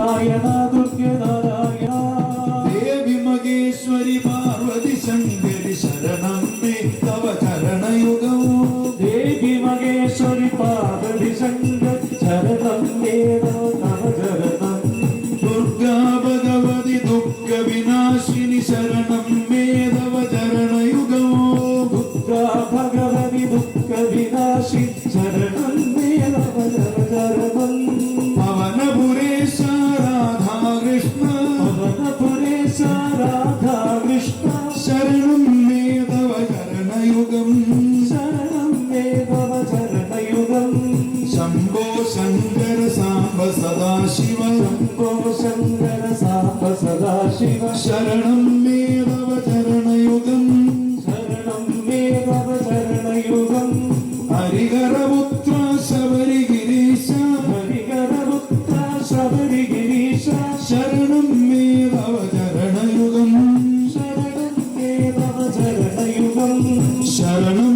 നാരായണ ദുർഗേ നാരായണ ദേവി മഹേശ്വരി പാർവതി ശങ്കരി ശരണം മേ തവ ചരണയുഗം ദേവി മഹേശ്വരി പാർവതി ശങ്കരി ശരണം മേ തവ ചരണം ദുർഗാ ഭഗവതി ദുഃഖ വിനാശിനി ശരണം മേ തവ ചരണയുഗം ദുർഗാ ഭഗവതി ദുഃഖ വിനാശി ശരണം മേ തവ ചരണം പവനപുരേശ രാധാകൃഷ്ണ പവനപുരേശ രാധാകൃഷ്ണ ശരണം മേ തവ ചരണയുഗം ശരണം മേ തവ ചരണയുഗം ശംഭോ ശങ്കര സാംബ സദാശിവ ശംഭോ ശങ്കര സാംബ സദാശിവ ശരണം മേ തവ ചരണയുഗം ശരണം മേ തവ ചരണയുഗം ഹരിഹരപുത്ര ശബരിഗിരീശ ഹരിഹരപുത്ര ശബരിഗിരീശ ശരണം മേ തവ ചരണയുഗം ശരണം മേ തവ ചരണയുഗം ശരണം